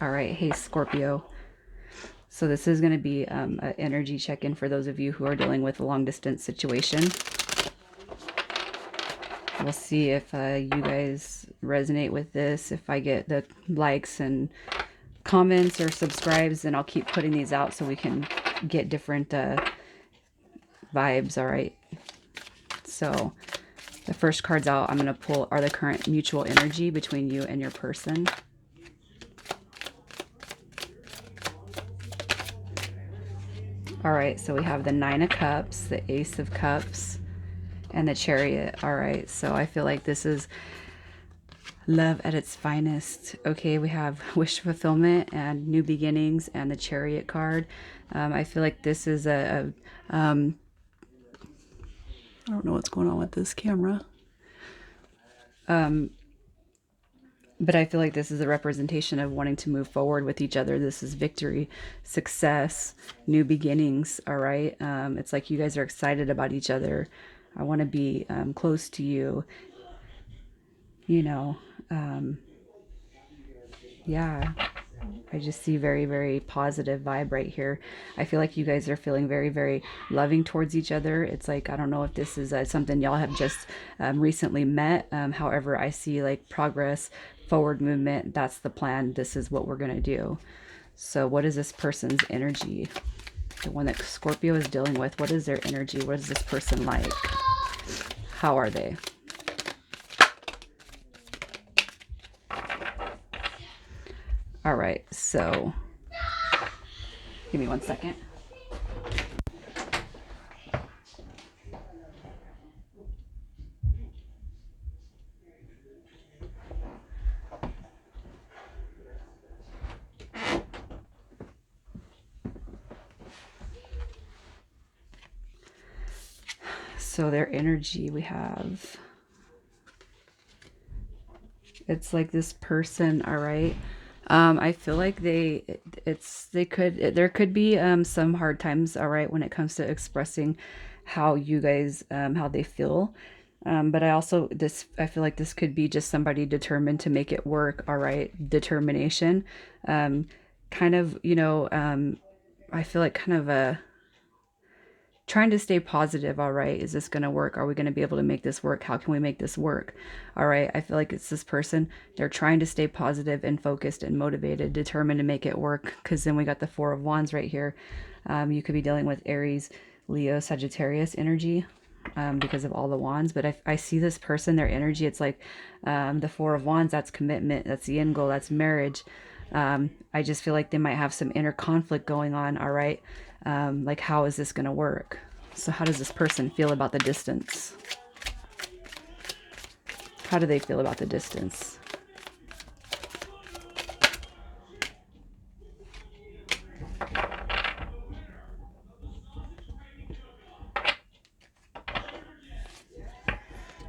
All right. Hey, Scorpio. So this is going to be an energy check-in for those of you who are dealing with a long-distance situation. We'll see if you guys resonate with this. If I get the likes and comments or subscribes, then I'll keep putting these out so we can get different vibes. All right. So the first cards out I'm going to pull are the current mutual energy between you and your person. All right, so we have the Nine of Cups, the Ace of Cups, and the Chariot. All right, so I feel like this is love at its finest. Okay, we have wish fulfillment and new beginnings and the Chariot card. I feel like this is I don't know what's going on with this camera. But I feel like this is a representation of wanting to move forward with each other. This is victory, success, new beginnings. All right. It's like you guys are excited about each other. I want to be close to you. You know, yeah. I just see very, very positive vibe right here. I feel like you guys are feeling very, very loving towards each other. It's like, I don't know if this is something y'all have just recently met. However, I see like progress, forward movement. That's the plan. This is what we're going to do. So what is this person's energy? The one that Scorpio is dealing with. What is their energy? What is this person like? How are they? All right, so give me 1 second. So their energy, we have, it's like this person, all right. I feel like there could be some hard times, all right, when it comes to expressing how you guys how they feel. But I feel like this could be just somebody determined to make it work, all right, determination. Kind of, I feel like kind of a trying to stay positive. All right, is this going to work? Are we going to be able to make this work? How can we make this work? All right, I feel like it's this person, they're trying to stay positive and focused and motivated, determined to make it work, because then we got the Four of Wands right here. You could be dealing with Aries, Leo, Sagittarius energy, because of all the wands. But I see this person, their energy, it's like the Four of Wands, that's commitment, that's the end goal, that's marriage. I just feel like they might have some inner conflict going on, all right? Like, how is this going to work? So how does this person feel about the distance? How do they feel about the distance?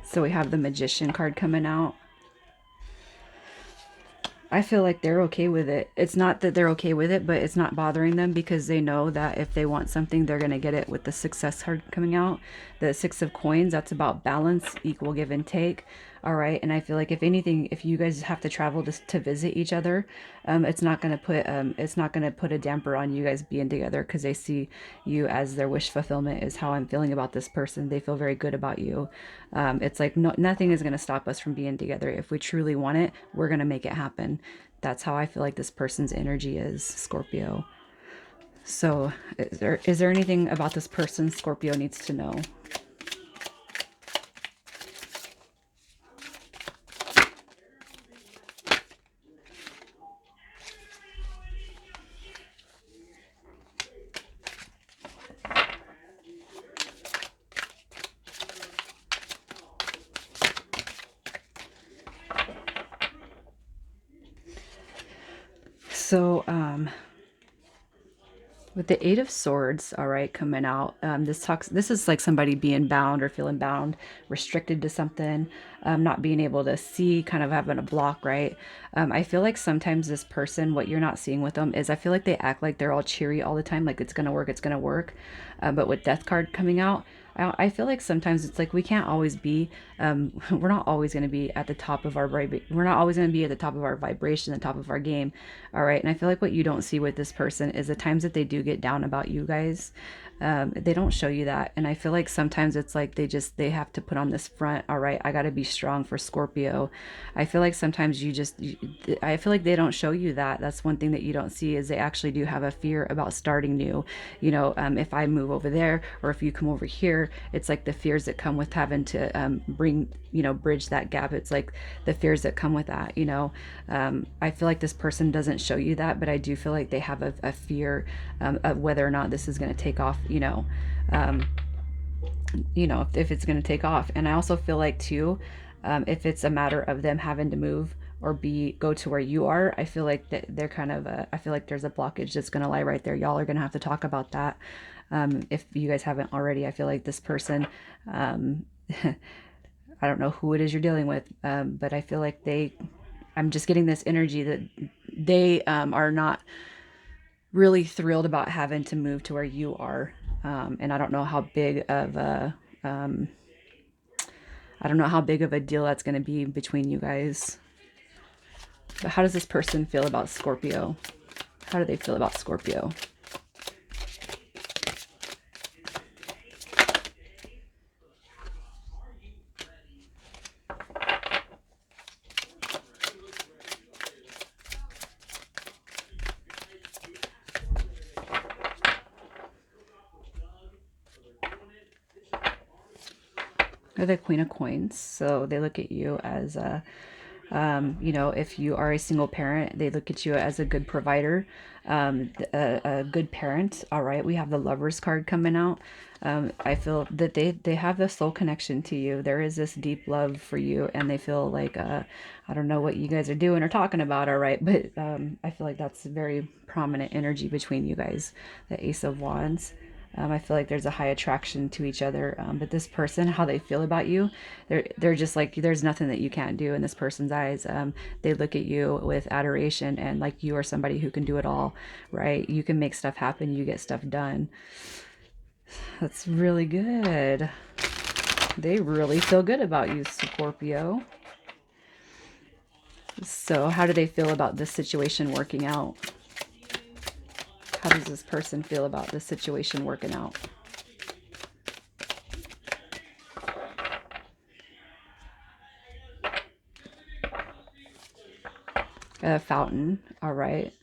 So we have the Magician card coming out. I feel like they're okay with it. It's not that they're okay with it, but it's not bothering them because they know that if they want something, they're going to get it. With the Success card coming out, the Six of Coins, that's about balance, equal give and take. All right. And I feel like if anything, if you guys have to travel to visit each other, it's not going to put a damper on you guys being together, because they see you as their wish fulfillment is how I'm feeling about this person. They feel very good about you. It's like nothing is going to stop us from being together. If we truly want it, we're going to make it happen. That's how I feel like this person's energy is, Scorpio. So is there anything about this person Scorpio needs to know? So, with the Eight of Swords, all right, coming out, this is like somebody being bound or feeling bound, restricted to something, not being able to see, kind of having a block, right? I feel like sometimes this person, what you're not seeing with them is, I feel like they act like they're all cheery all the time, like it's gonna work, it's gonna work. But with Death card coming out, I feel like sometimes it's like we can't always be, we're not always going to be at the top of our we're not always going to be at the top of our vibration, the top of our game. All right. And I feel like what you don't see with this person is the times that they do get down about you guys. They don't show you that. And I feel like sometimes it's like they have to put on this front. All right, I got to be strong for Scorpio. I feel like sometimes I feel like they don't show you that. That's one thing that you don't see is they actually do have a fear about starting new. If I move over there or if you come over here, it's like the fears that come with having to bridge that gap. It's like the fears that come with that. I feel like this person doesn't show you that, but I do feel like they have a fear of whether or not this is going to take off. If it's going to take off. And I also feel like too, if it's a matter of them having to move or go to where you are, I feel like that they're kind of I feel like there's a blockage that's going to lie right there. Y'all are going to have to talk about that. If you guys haven't already, I feel like this person, I don't know who it is you're dealing with, but I feel like I'm just getting this energy that they are not really thrilled about having to move to where you are. And I don't know how big of a deal that's going to be between you guys. But how does this person feel about Scorpio? How do they feel about Scorpio? They're the Queen of Coins. So they look at you as if you are a single parent, they look at you as a good provider, a good parent. All right. We have the Lovers card coming out. I feel that they have the soul connection to you. There is this deep love for you, and they feel like, I don't know what you guys are doing or talking about. All right. But I feel like that's very prominent energy between you guys, the Ace of Wands. I feel like there's a high attraction to each other. But this person, how they feel about you, they're just like there's nothing that you can't do in this person's eyes. They look at you with adoration and like you are somebody who can do it all, right? You can make stuff happen. You get stuff done. That's really good. They really feel good about you, Scorpio. So how do they feel about this situation working out? How does this person feel about this situation working out? A fountain. All right.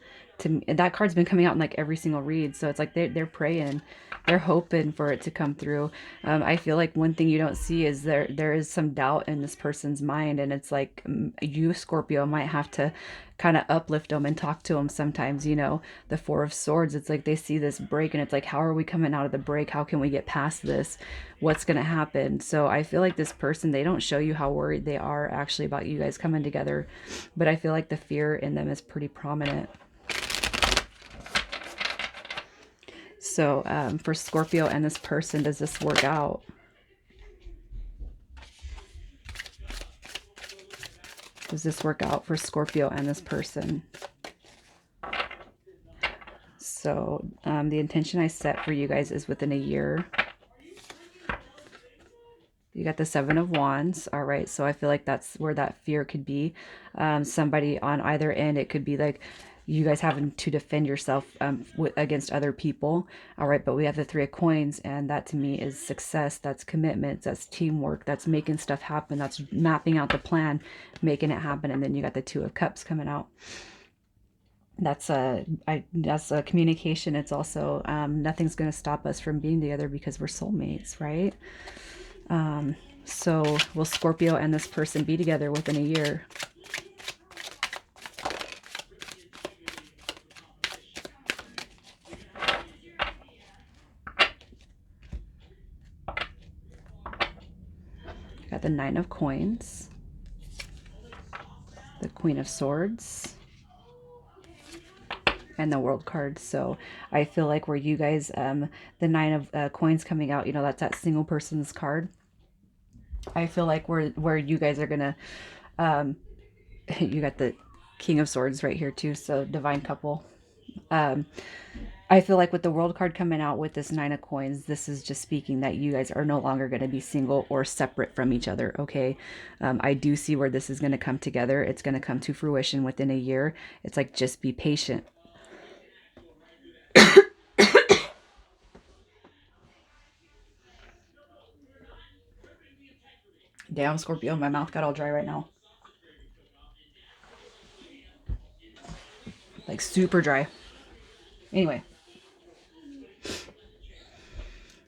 That card's been coming out in like every single read, so it's like they're praying, they're hoping for it to come through. I feel like one thing you don't see is there is some doubt in this person's mind, and it's like you, Scorpio, might have to kind of uplift them and talk to them sometimes. The Four of Swords, it's like they see this break and it's like, how are we coming out of the break? How can we get past this? What's going to happen? So I feel like this person, they don't show you how worried they are actually about you guys coming together, but I feel like the fear in them is pretty prominent. So for Scorpio and this person, does this work out? Does this work out for Scorpio and this person? So the intention I set for you guys is within a year. You got the Seven of Wands. All right. So I feel like that's where that fear could be. Somebody on either end, it could be like you guys having to defend yourself against other people. All right. But we have the Three of Coins, and that to me is success. That's commitment. That's teamwork. That's making stuff happen. That's mapping out the plan, making it happen. And then you got the Two of Cups coming out. That's a communication. It's also nothing's going to stop us from being together because we're soulmates, right? So will Scorpio and this person be together within a year? Got the Nine of Coins, the Queen of Swords, and the World card. So I feel like where you guys, the Nine of Coins coming out, that's that single person's card. I feel like where you guys are gonna, you got the King of Swords right here too. So divine couple. I I feel like with the world card coming out with this nine of coins, this is just speaking that you guys are no longer going to be single or separate from each other. Okay. I do see where this is going to come together. It's going to come to fruition within a year. It's like, just be patient. Damn, Scorpio, my mouth got all dry right now. Like super dry. Anyway.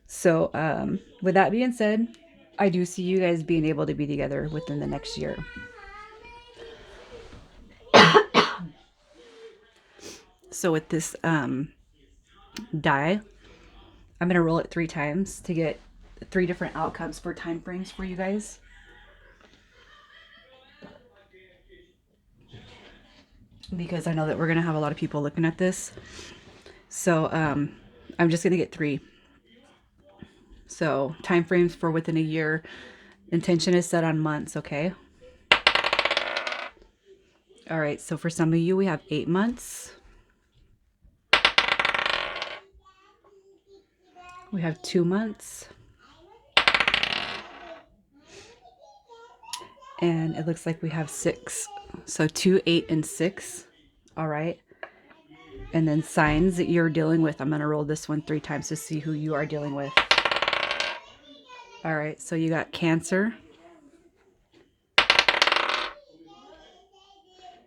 So, with that being said, I do see you guys being able to be together within the next year. So with this die, I'm going to roll it 3 times to get 3 different outcomes for time frames for you guys. Because I know that we're going to have a lot of people looking at this. So I'm just going to get 3. So time frames for within a year. Intention is set on months, okay? All right, so for some of you, we have 8 months. We have 2 months. And it looks like we have 6. So 2, 8, and 6. All right. And then signs that you're dealing with. I'm going to roll this one 3 times to see who you are dealing with. All right. So you got Cancer,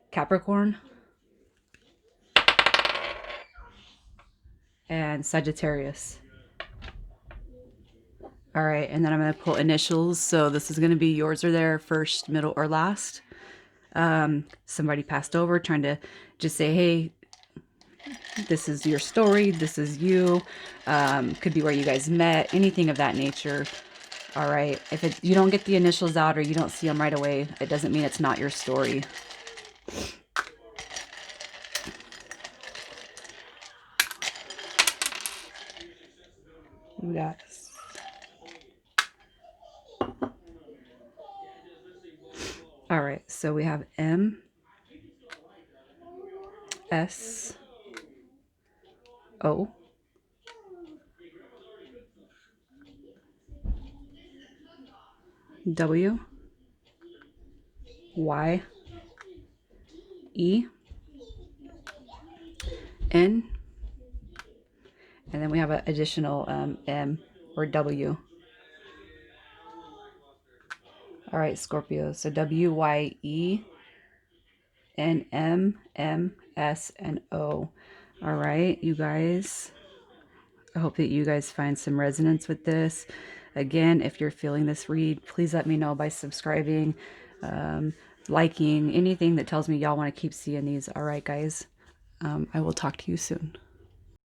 Capricorn, and Sagittarius. All right. And then I'm going to pull initials. So this is going to be yours or their first, middle, or last. Somebody passed over trying to just say, hey, this is your story. This is you. Could be where you guys met. Anything of that nature. All right. If you don't get the initials out or you don't see them right away, it doesn't mean it's not your story. We got all right. So we have M, S, O, W, Y, E, N, and then we have an additional M or W. All right, Scorpio. So W, Y, E, N, M, M, S, and O. All right, you guys. I hope that you guys find some resonance with this. Again, if you're feeling this read, please let me know by subscribing, liking, anything that tells me y'all want to keep seeing these. All right, guys. I will talk to you soon.